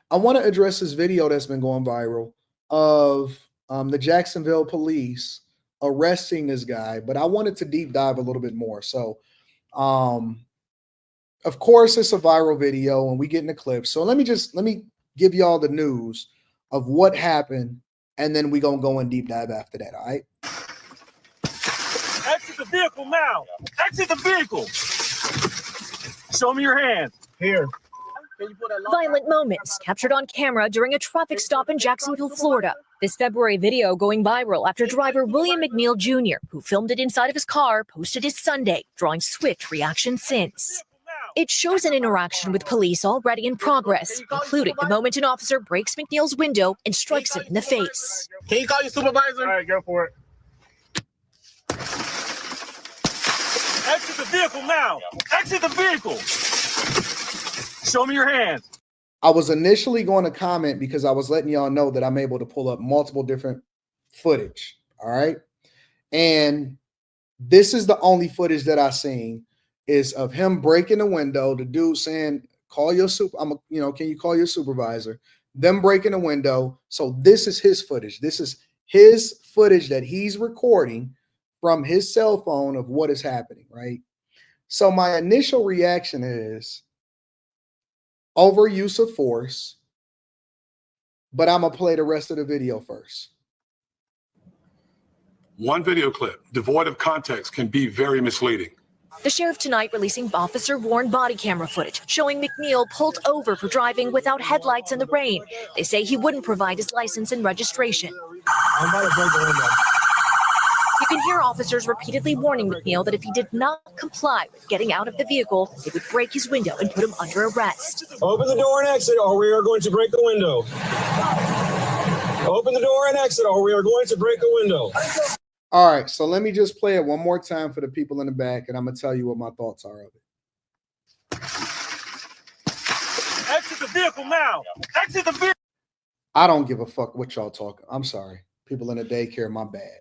I want to address this video that's been going viral of the Jacksonville police arresting this guy, but I wanted to deep dive a little bit more. So, um, of course, it's a viral video, and we get in the clip. So let me give y'all the news of what happened, and then we gonna go in deep dive after that. All right. Exit the vehicle now. Exit the vehicle. Show me your hands. Here. Violent moments captured on camera during a traffic stop in Jacksonville, Florida. This February video going viral after driver William McNeil Jr., who filmed it inside of his car, posted it Sunday, drawing swift reaction since. It shows an interaction with police already in progress, including the moment an officer breaks McNeil's window and strikes him in the face. Can you call your supervisor? All right, go for it. Exit the vehicle now. Exit the vehicle. Show me your hands. I was initially going to comment because I was letting y'all know that I'm able to pull up multiple different footage. All right. And this is the only footage that I seen is of him breaking the window, the dude saying, call your can you call your supervisor? Them breaking the window. So this is his footage. This is his footage that he's recording from his cell phone of what is happening, right? So my initial reaction is overuse of force, but I'm gonna play the rest of the video first. One video clip devoid of context can be very misleading. The sheriff tonight releasing officer-worn body camera footage showing McNeil pulled over for driving without headlights in the rain. They say he wouldn't provide his license and registration. I'm about to break the window. You can hear officers repeatedly warning McNeil that if he did not comply with getting out of the vehicle, they would break his window and put him under arrest. Open the door and exit, or we are going to break the window. Open the door and exit, or we are going to break the window. All right, so let me just play it one more time for the people in the back, and I'm gonna tell you what my thoughts are of it. Exit the vehicle now. Exit the vehicle. I don't give a fuck what y'all talking. I'm sorry. People in the daycare, my bad.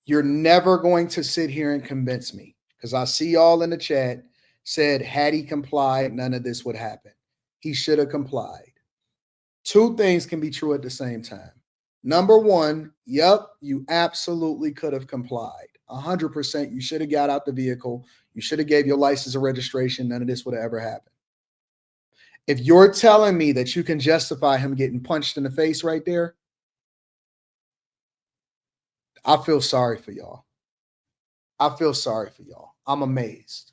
You're never going to sit here and convince me, because I see y'all in the chat said, had he complied, none of this would happen. He should have complied. Two things can be true at the same time. Number one, yep, you absolutely could have complied. 100%. You should have got out the vehicle. You should have gave your license or registration. None of this would have ever happened. If you're telling me that you can justify him getting punched in the face right there, I feel sorry for y'all. I feel sorry for y'all. I'm amazed.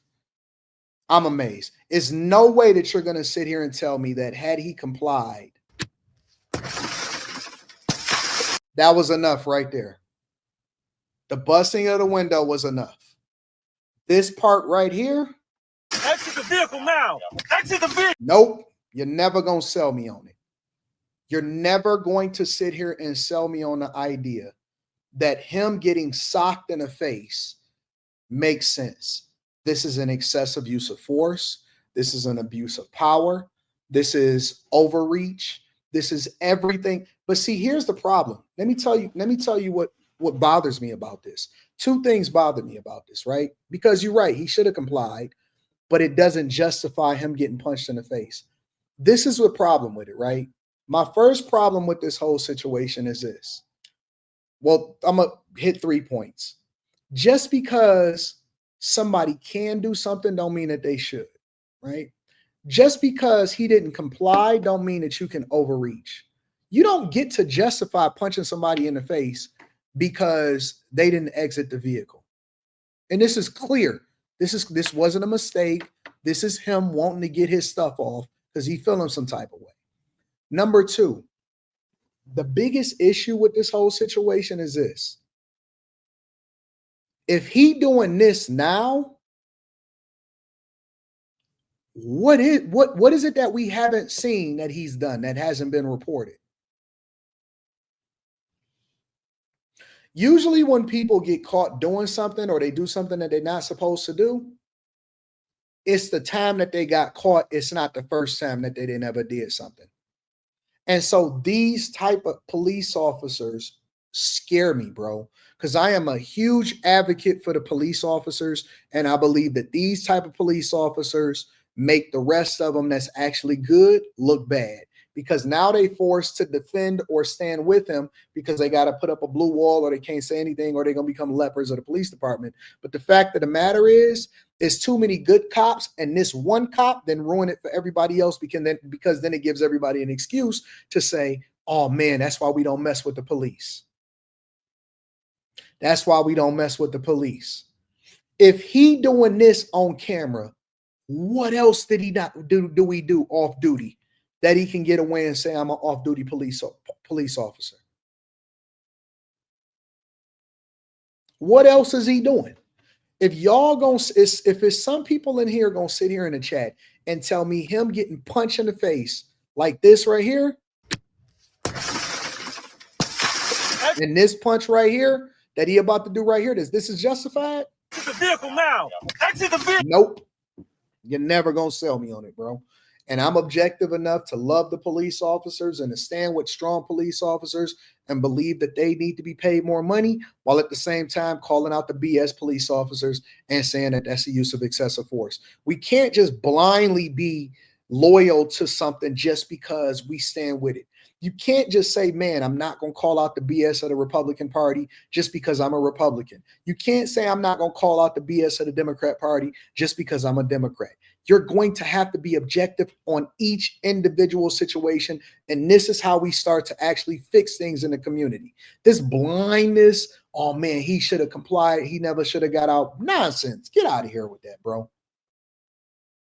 I'm amazed. There's no way that you're going to sit here and tell me that had he complied, that was enough right there. The busting of the window was enough. This part right here. Exit the vehicle now. Exit the vehicle. Nope. You're never going to sell me on it. You're never going to sit here and sell me on the idea that him getting socked in the face makes sense. This is an excessive use of force. This is an abuse of power. This is overreach. This is everything. But see, here's the problem. Let me tell you what bothers me about this. Two things bother me about this, right? Because you're right, he should have complied, but it doesn't justify him getting punched in the face. This is the problem with it, right? My first problem with this whole situation is this. Well, I'm going to hit 3 points. Just because somebody can do something don't mean that they should, right? Just because he didn't comply don't mean that you can overreach. You don't get to justify punching somebody in the face because they didn't exit the vehicle. And this is clear. This wasn't a mistake. This is him wanting to get his stuff off because he feeling some type of way. Number two, the biggest issue with this whole situation is this. If he doing this now, what is it that we haven't seen that he's done that hasn't been reported? Usually when people get caught doing something or they do something that they're not supposed to do, it's the time that they got caught. It's not the first time that they never did something. And so these type of police officers scare me, bro, because I am a huge advocate for the police officers. And I believe that these type of police officers, make the rest of them that's actually good look bad, because now they forced to defend or stand with him because they got to put up a blue wall, or they can't say anything, or they're going to become lepers of the police department. But the fact of the matter is too many good cops, and this one cop then ruin it for everybody else, because then it gives everybody an excuse to say, oh man, that's why we don't mess with the police. That's why we don't mess with the police. If he doing this on camera, what else did he not do? Do we do off duty that he can get away and say I'm an off duty police officer? What else is he doing? If y'all if it's some people in here gonna sit here in the chat and tell me him getting punched in the face like this right here, and this punch right here that he about to do right here, this is justified? Exit the vehicle now. Exit the vehicle. Nope. You're never going to sell me on it, bro. And I'm objective enough to love the police officers and to stand with strong police officers and believe that they need to be paid more money, while at the same time calling out the BS police officers and saying that that's the use of excessive force. We can't just blindly be loyal to something just because we stand with it. You can't just say, man, I'm not going to call out the BS of the Republican Party just because I'm a Republican. You can't say I'm not going to call out the BS of the Democrat Party just because I'm a Democrat. You're going to have to be objective on each individual situation. And this is how we start to actually fix things in the community. This blindness, oh man, he should have complied. He never should have got out. Nonsense. Get out of here with that, bro.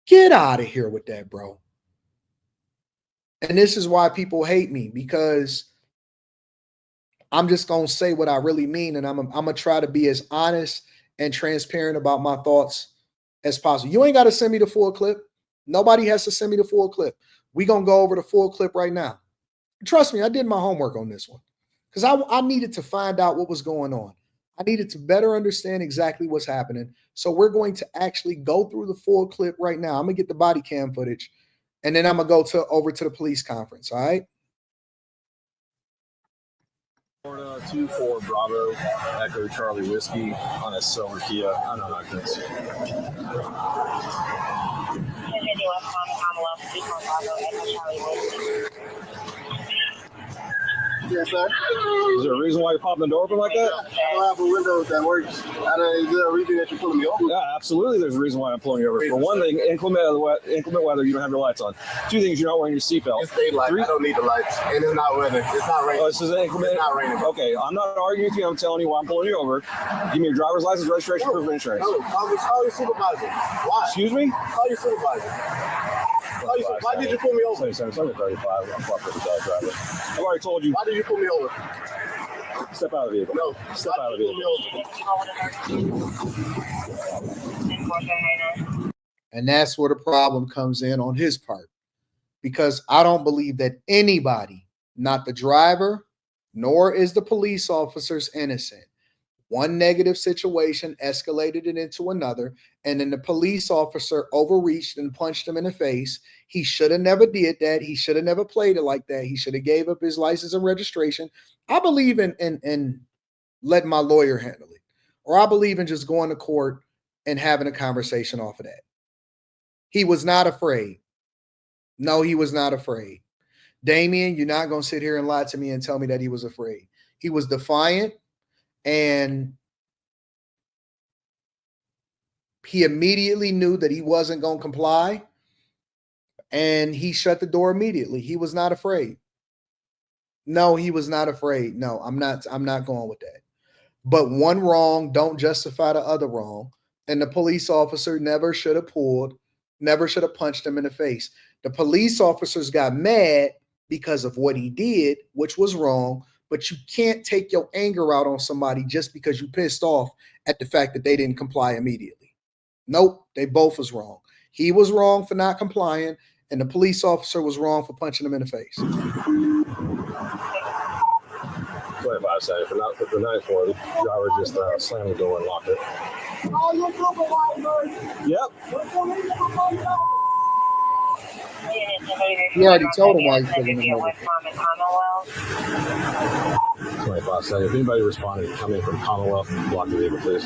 Get out of here with that, bro. And this is why people hate me, because I'm just going to say what I really mean. And I'm going to try to be as honest and transparent about my thoughts as possible. You ain't got to send me the full clip. Nobody has to send me the full clip. We're going to go over the full clip right now. Trust me, I did my homework on this one because I needed to find out what was going on. I needed to better understand exactly what's happening. So we're going to actually go through the full clip right now. I'm going to get the body cam footage, and then I'm going to go over to the police conference, all right? Florida 24 Bravo Echo Charlie Whiskey on a silver Kia. I don't know how to say. Yes, sir. Is there a reason why you're popping the door open like that? I don't have a window that works. Is there a reason that you're pulling me over? Yeah, absolutely. There's a reason why I'm pulling you over. For one thing, inclement weather, you don't have your lights on. Two things, you're not wearing your seatbelt. It's daylight. I don't need the lights. And it's not weather. It's not raining. Oh, this is inclement? It's not raining. Okay, I'm not arguing with you. I'm telling you why I'm pulling you over. Give me your driver's license, registration, proof of insurance. No, call your supervisor. Why? Excuse me? Call your supervisor. Why did you pull me over? 735. I'm fucking with that driver. I've already told you. Why did you pull me over? Step out of the vehicle. No. Step out of the vehicle. And that's where the problem comes in on his part, because I don't believe that anybody, not the driver, nor is the police officers, innocent. One negative situation escalated it into another, and then the police officer overreached and punched him in the face. He should have never did that. He should have never played it like that. He should have gave up his license and registration. I believe in letting my lawyer handle it, or I believe in just going to court and having a conversation off of that. He was not afraid. No, he was not afraid. Damien, you're not going to sit here and lie to me and tell me that he was afraid. He was defiant. And he immediately knew that he wasn't going to comply, and he shut the door immediately. He was not afraid. No, he was not afraid. No, I'm not going with that. But one wrong don't justify the other wrong. And the police officer never should have punched him in the face. The police officers got mad because of what he did, which was wrong. But you can't take your anger out on somebody just because you pissed off at the fact that they didn't comply immediately. Nope, they both was wrong. He was wrong for not complying, and the police officer was wrong for punching him in the face. 25 seconds. For not the 94, the driver just slammed the door and locked it. Yep. He already told him why he put him in the 25 seconds. If anybody responded, come in from Commonwealth, block the vehicle, please.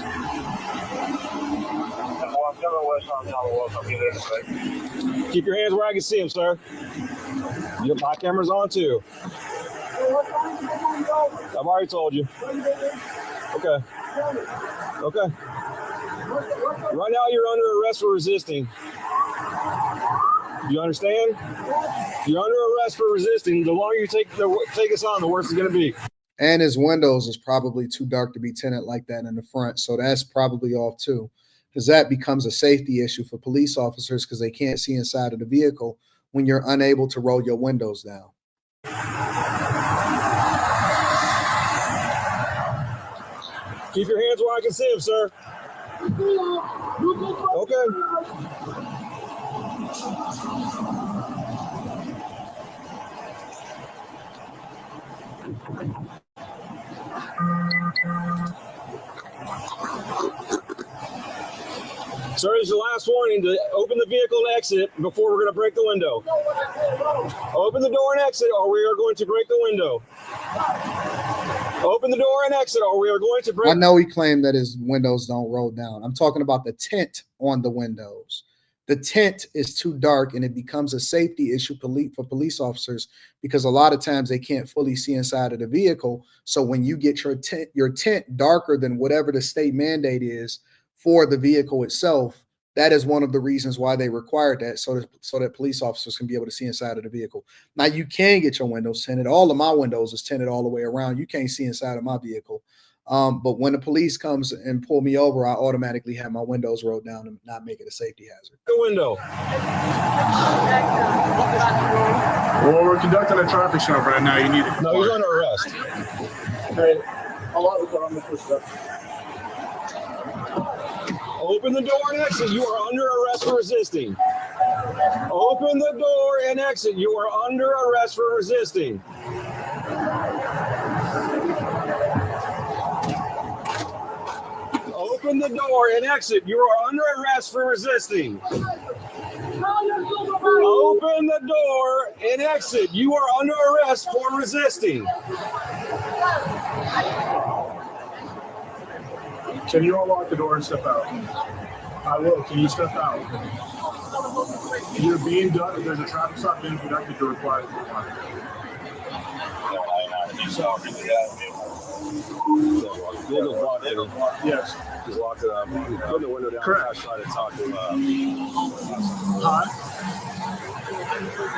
Keep your hands where I can see them, sir. My camera's on too. I've already told you. Okay. Okay. Right now you're under arrest for resisting. You understand? You're under arrest for resisting. The longer you take us on, the worse it's going to be. And his windows is probably too dark to be tinted like that in the front. So that's probably off too, because that becomes a safety issue for police officers because they can't see inside of the vehicle when you're unable to roll your windows down. Keep your hands where I can see them, sir. Okay. Sir, this is your last warning to open the vehicle and exit before we're going to break the window. Open the door and exit or we are going to break the window. Open the door and exit or we are going to break. I know he claimed that his windows don't roll down. I'm talking about the tint on the windows. The tint is too dark and it becomes a safety issue for police officers because a lot of times they can't fully see inside of the vehicle. So when you get your tint darker than whatever the state mandate is for the vehicle itself, that is one of the reasons why they required that, so that police officers can be able to see inside of the vehicle. Now, you can get your windows tinted. All of my windows is tinted all the way around. You can't see inside of my vehicle. But when the police comes and pull me over, I automatically have my windows rolled down and not make it a safety hazard. The window. Well, we're conducting a traffic stop right now. You need to. No, he's under arrest. Hey, how long is it on the footstep? Open the door and exit. You are under arrest for resisting. Open the door and exit. You are under arrest for resisting. Open the door and exit. You are under arrest for resisting. Open the door and exit. You are under arrest for resisting. Can you unlock the door and step out? I will. Can you step out? You're being done. There's a traffic stop being conducted. You're required to comply. Yes. Just locked it up. Put the window down. Correct. Try to talk to Hi.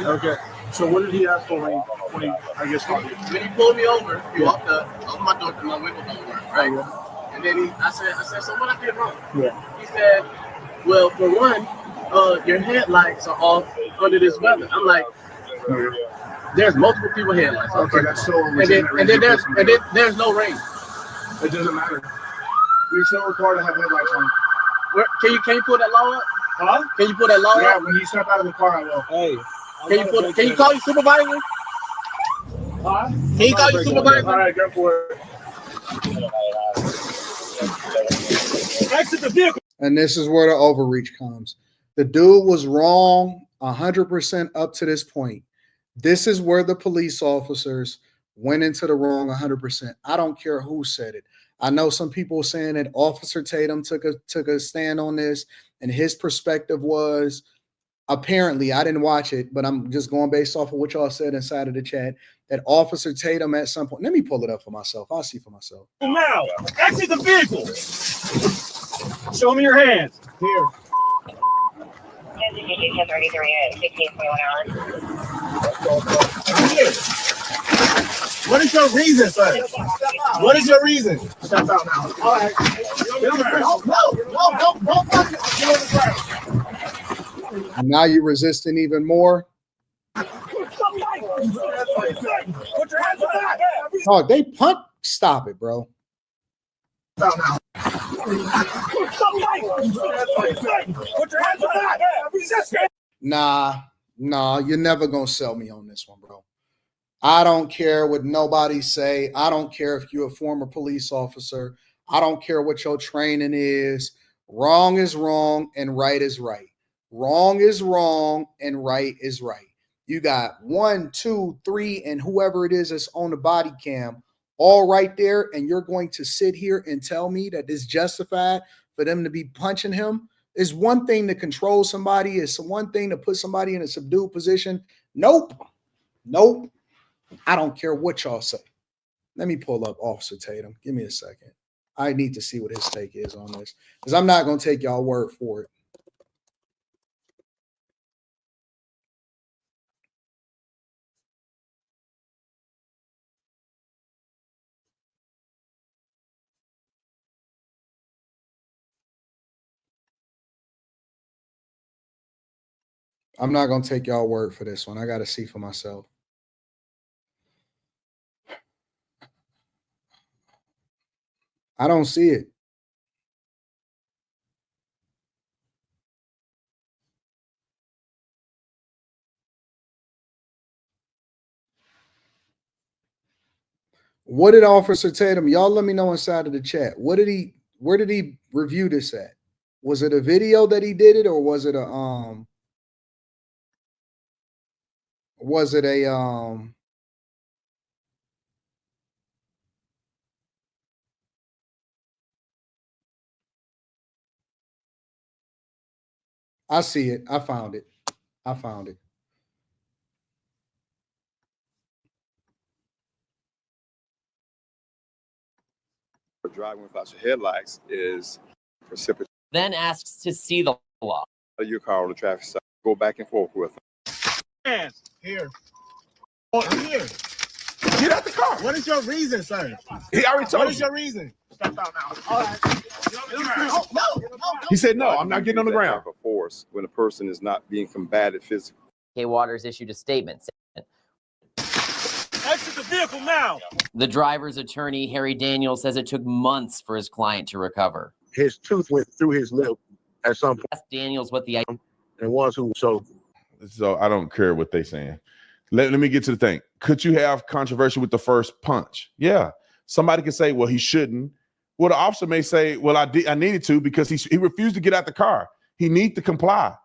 Okay. So what did he ask for when he I guess, when he pulled me over, he walked up, opened my door, my window don't work, right? And then I said, so what I did wrong? Yeah. He said, well, for one, your headlights are off under this weather. I'm like, there's multiple people headlights. Okay, that's so. And then there's no rain. It doesn't matter. You're still required to have headlights on. Can you pull that law up? Huh? Can you pull that law Yeah, up? when you step out of the car, I will. Hey. Can you call your supervisor? Huh? Can you call your supervisor? All right, go for it. Exit the vehicle. And this is where the overreach comes. The dude was wrong 100% up to this point. This is where the police officers went into the wrong 100%. I don't care who said it. I know some people saying that Officer Tatum took a stand on this, and his perspective was, apparently, I didn't watch it, but I'm just going based off of what y'all said inside of the chat, that Officer Tatum at some point, let me pull it up for myself. I'll see for myself. Now, exit the vehicle. Show me your hands. Here. What is your reason, sir? What is your reason? Step out now. All right. No. And now you're resisting even more. Put your hands on that. Oh, they punt. Stop it, bro. Put your hands on that. Resist. Nah, you're never gonna sell me on this one, bro. I don't care what nobody say. I don't care if you're a former police officer. I don't care what your training is. Wrong is wrong and right is right. Wrong is wrong and right is right. You got 1, 2, 3, and whoever it is that's on the body cam all right there, and you're going to sit here and tell me that it's justified for them to be punching him? It's one thing to control somebody. It's one thing to put somebody in a subdued position. Nope. Nope. I don't care what y'all say. Let me pull up Officer Tatum. Give me a second. I need to see what his take is on this because I'm not going to take y'all word for it. I'm not going to take y'all word for this one. I got to see for myself. I don't see it. What did Officer Tatum? Y'all let me know inside of the chat. Where did he review this at? Was it a video that he did it, or was it a I see it. I found it. I found it. Driving without your headlights is precipitous. Then asks to see the law. Your car on the traffic stop. Go back and forth with them. Hands here. Oh, I'm here. Get out the car. What is your reason, sir? He already told What is you. your reason? Step out now. All right. Oh, no. He said, no, I'm not getting on the ground. Type of force when a person is not being combated physically. K. Waters issued a statement saying Exit the vehicle now. the driver's attorney, Harry Daniels, says it took months for his client to recover. His tooth went through his lip at some point. Asked Daniels what the And was who so I don't care what they saying. Let me get to the thing. Could you have controversy with the first punch? Yeah. Somebody could say, well, he shouldn't. Well, the officer may say, well, I needed to because he refused to get out the car. He needs to comply.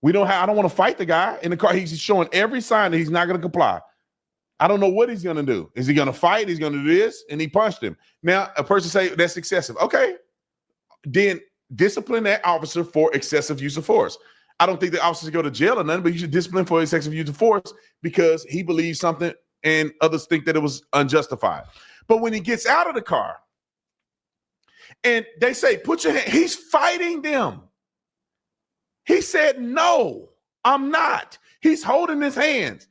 I don't want to fight the guy in the car. He's showing every sign that he's not going to comply. I don't know what he's going to do. Is he going to fight? He's going to do this? And he punched him. Now, a person say that's excessive. Okay. Then discipline that officer for excessive use of force. I don't think the officer should go to jail or nothing, but you should discipline for excessive use of force because he believes something and others think that it was unjustified. But when he gets out of the car and they say, put your hand, he's fighting them. He said, no, I'm not. He's holding his hands.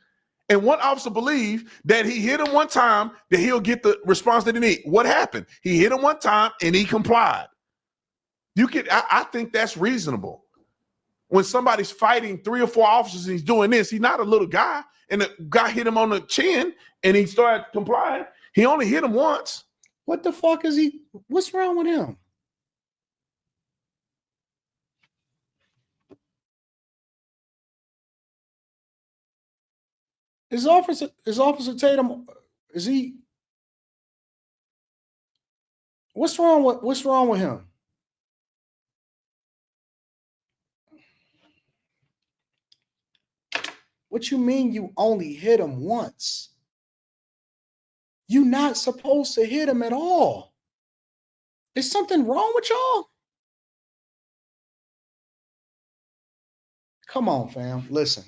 And one officer believed that he hit him one time, that he'll get the response that he needs. What happened? He hit him one time and he complied. I think that's reasonable. When somebody's fighting 3 or 4 officers and he's doing this, he's not a little guy. And the guy hit him on the chin and he started complying. He only hit him once. What the fuck is he? What's wrong with him? Is Officer Tatum, is he? What's wrong with him? What you mean you only hit him once? You're not supposed to hit him at all. Is something wrong with y'all? Come on, fam. Listen.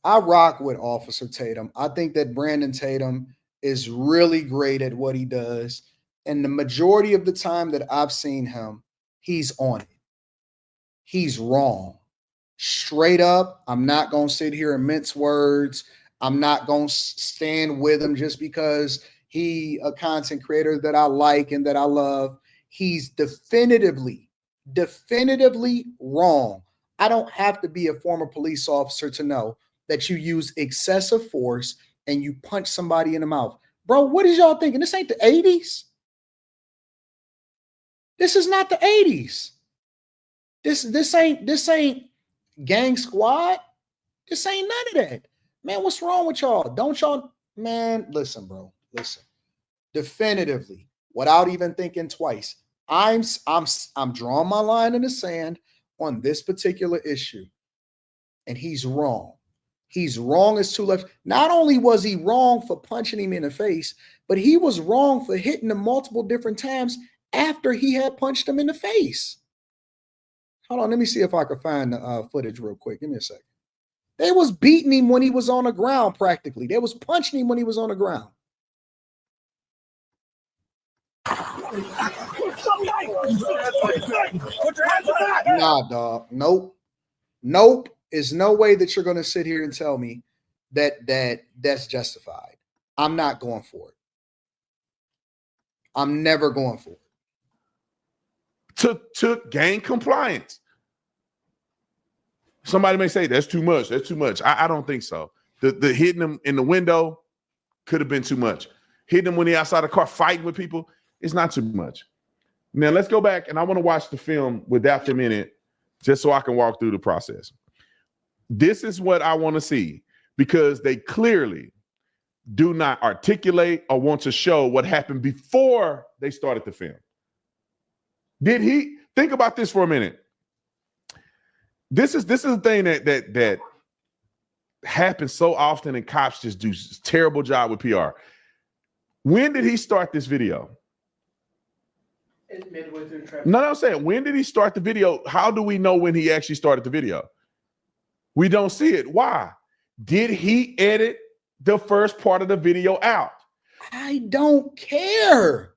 I rock with Officer Tatum. I think that Brandon Tatum is really great at what he does. And the majority of the time that I've seen him, he's on it. He's wrong. Straight up, I'm not going to sit here and mince words. I'm not going to stand with him just because he a content creator that I like and that I love. He's definitively wrong. I don't have to be a former police officer to know that you use excessive force and you punch somebody in the mouth. Bro, what is y'all thinking? This ain't the 80s. This is not the 80s. This ain't Gang Squad. This ain't none of that. Man, what's wrong with y'all? Don't y'all, man, listen, bro. Listen. Definitively, without even thinking twice, I'm drawing my line in the sand on this particular issue. And he's wrong. He's wrong as two left. Not only was he wrong for punching him in the face, but he was wrong for hitting him multiple different times after he had punched him in the face. Hold on, let me see if I can find the footage real quick. Give me a second. They was beating him when he was on the ground practically. They was punching him when he was on the ground. Nah, dog. Nope. Nope. There's no way that you're going to sit here and tell me that's justified. I'm not going for it. I'm never going for it. To gain compliance. Somebody may say that's too much. That's too much. I don't think so. The hitting him in the window could have been too much. Hitting him when he outside the car fighting with people, it's not too much. Now let's go back, and I want to watch the film without them in it, just so I can walk through the process. This is what I want to see, because they clearly do not articulate or want to show what happened before they started the film. Did he think about this for a minute? This is the thing that happens so often, and cops just do a terrible job with PR. When did he start this video? It's midway through traffic. No, I'm saying, when did he start the video? How do we know when he actually started the video? We don't see it. Why? Did he edit the first part of the video out? I don't care.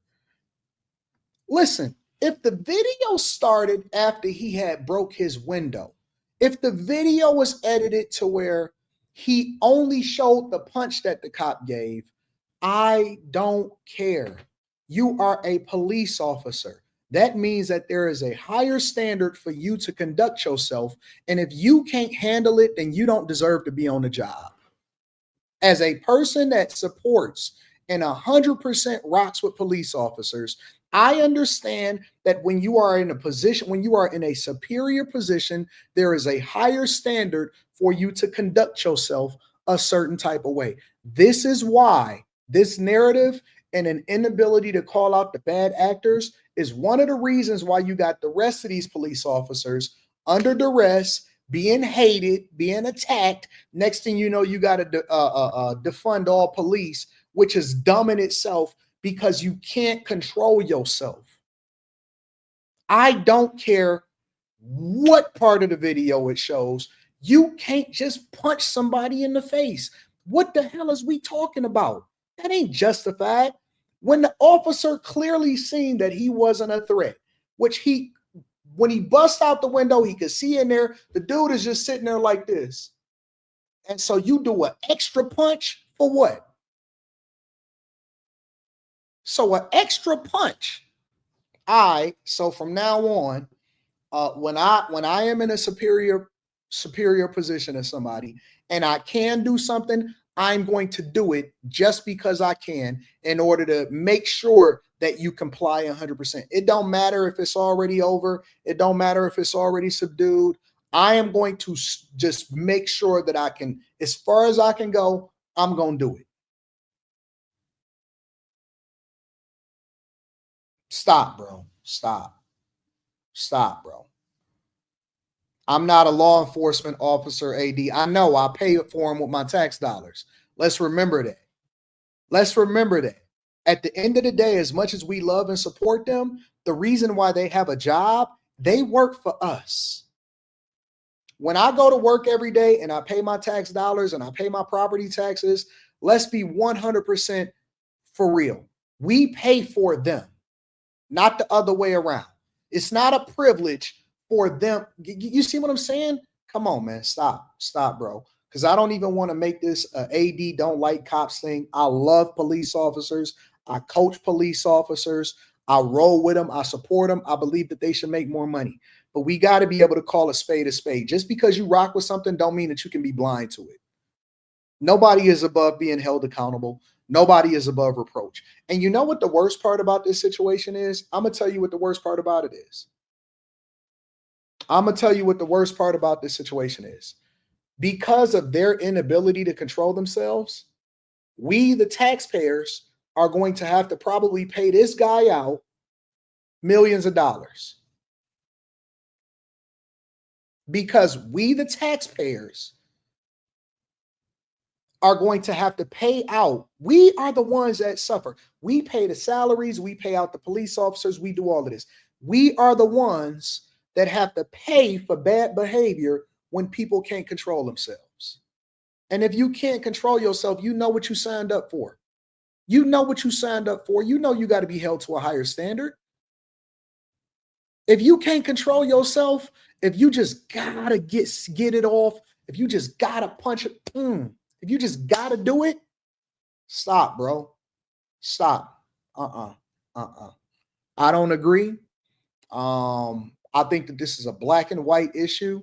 Listen, if the video started after he had broke his window, if the video was edited to where he only showed the punch that the cop gave, I don't care. You are a police officer. That means that there is a higher standard for you to conduct yourself. And if you can't handle it, then you don't deserve to be on the job. As a person that supports and 100% rocks with police officers, I understand that when you are in a position, when you are in a superior position, there is a higher standard for you to conduct yourself a certain type of way. This is why this narrative and an inability to call out the bad actors is one of the reasons why you got the rest of these police officers under duress, being hated, being attacked. Next thing you know, you got to defund all police, which is dumb in itself because you can't control yourself. I don't care what part of the video it shows. You can't just punch somebody in the face. What the hell is we talking about? That ain't justified. When the officer clearly seen that he wasn't a threat, which when he bust out the window, he could see in there, the dude is just sitting there like this. And so you do an extra punch for what? So an extra punch. So from now on, when I am in a superior position as somebody and I can do something, I'm going to do it just because I can in order to make sure that you comply 100%. It don't matter if it's already over. It don't matter if it's already subdued. I am going to just make sure that I can, as far as I can go, I'm going to do it. Stop, bro. Stop, bro. I'm not a law enforcement officer, AD. I know I pay for them with my tax dollars. Let's remember that. Let's remember that. At the end of the day, as much as we love and support them, the reason why they have a job, they work for us. When I go to work every day and I pay my tax dollars and I pay my property taxes, let's be 100% for real. We pay for them, not the other way around. It's not a privilege for them. You see what I'm saying? Come on, man. Stop, bro. Because I don't even want to make this AD don't like cops thing. I love police officers. I coach police officers. I roll with them. I support them. I believe that they should make more money. But we got to be able to call a spade a spade. Just because you rock with something don't mean that you can be blind to it. Nobody is above being held accountable. Nobody is above reproach. And you know what the worst part about this situation is? I'm going to tell you what the worst part about it is. I'm going to tell you what the worst part about this situation is. Because of their inability to control themselves, we, the taxpayers, are going to have to probably pay this guy out millions of dollars. Because we, the taxpayers, are going to have to pay out. We are the ones that suffer. We pay the salaries. We pay out the police officers. We do all of this. We are the ones that have to pay for bad behavior when people can't control themselves. And if you can't control yourself, you know what you signed up for. You know what you signed up for. You know you got to be held to a higher standard. If you can't control yourself, if you just gotta get it off, if you just gotta punch it, if you just gotta do it, stop, bro. Stop. I don't agree. I think that this is a black and white issue.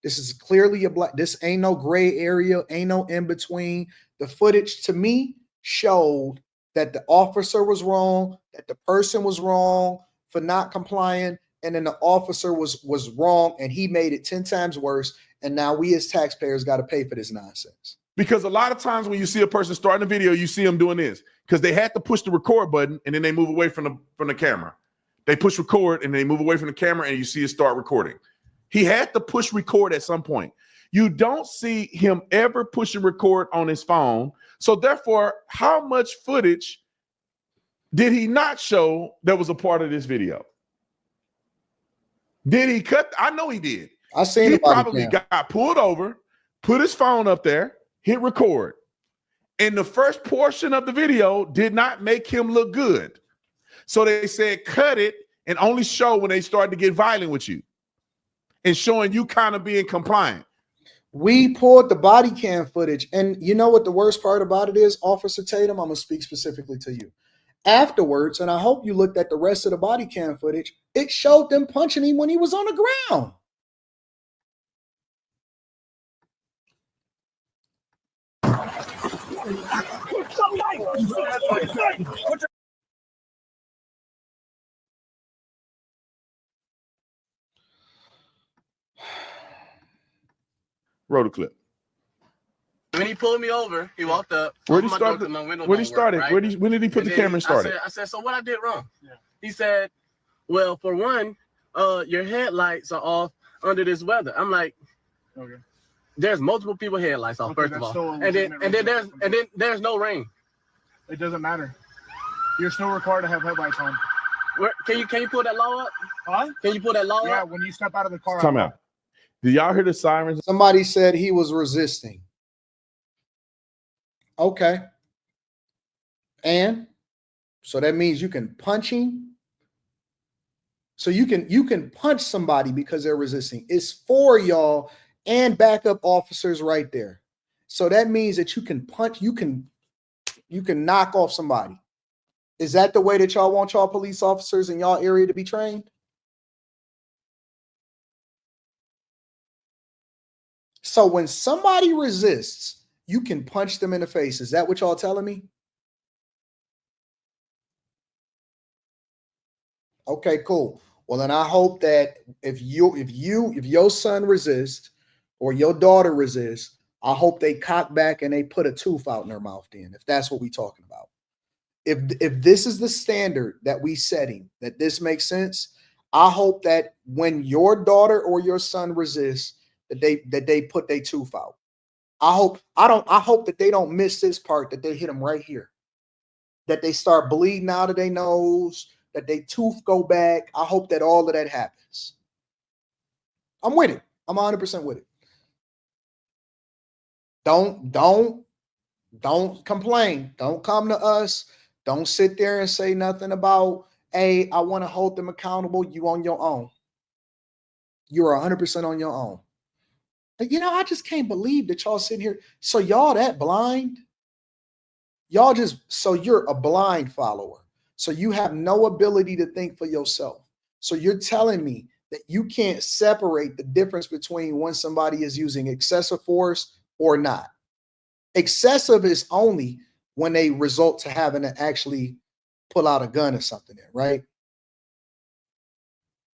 This is clearly a black. This ain't no gray area, ain't no in between. The footage to me showed that the officer was wrong, that the person was wrong for not complying, and then the officer was wrong, and he made it 10 times worse. And now we as taxpayers got to pay for this nonsense. Because a lot of times when you see a person starting a video, you see them doing this because they had to push the record button and then they move away from the camera. They push record and they move away from the camera and you see it start recording. He had to push record at some point. You don't see him ever pushing record on his phone. So therefore, how much footage did he not show that was a part of this video? Did he cut? I know he did. I seen he probably got pulled over, put his phone up there, hit record. And the first portion of the video did not make him look good. So they said, cut it and only show when they started to get violent with you and showing you kind of being compliant. We pulled the body cam footage. And you know what the worst part about it is, Officer Tatum? I'm going to speak specifically to you. Afterwards, and I hope you looked at the rest of the body cam footage, it showed them punching him when he was on the ground. Roll the clip. When he pulled me over, he walked up. Where did he start? Where he started? Right? When did he put the camera and started? I said, so what I did wrong? Yeah. He said, well, for one, your headlights are off under this weather. I'm like, okay. There's multiple people headlights off, first of all. And then there's no rain. It doesn't matter. You're still required to have headlights on. Can you pull that law up? Huh? Can you pull that law up? Yeah, when you step out of the car. Time out. Did y'all hear the sirens? Somebody said he was resisting. Okay. And so that means you can punch him. So you can punch somebody because they're resisting. It's for y'all and backup officers right there. So that means that you can punch, you can knock off somebody. Is that the way that y'all want y'all police officers in y'all area to be trained? So when somebody resists, you can punch them in the face. Is that what y'all telling me? Okay, cool. Well, then I hope that if your son resists or your daughter resists, I hope they cock back and they put a tooth out in their mouth then, if that's what we're talking about. If this is the standard that we setting, that this makes sense, I hope that when your daughter or your son resists, that they put their tooth out. I hope that they don't miss this part, that they hit them right here, that they start bleeding out of their nose, that they tooth go back. I hope that all of that happens. I'm with it. I'm 100% with it. Don't complain. Don't come to us. Don't sit there and say nothing about, hey, I want to hold them accountable. You on your own. You're 100% on your own. You know, I just can't believe that y'all sitting here. So y'all that blind? So you're a blind follower. So you have no ability to think for yourself. So you're telling me that you can't separate the difference between when somebody is using excessive force or not. Excessive is only when they result to having to actually pull out a gun or something, right?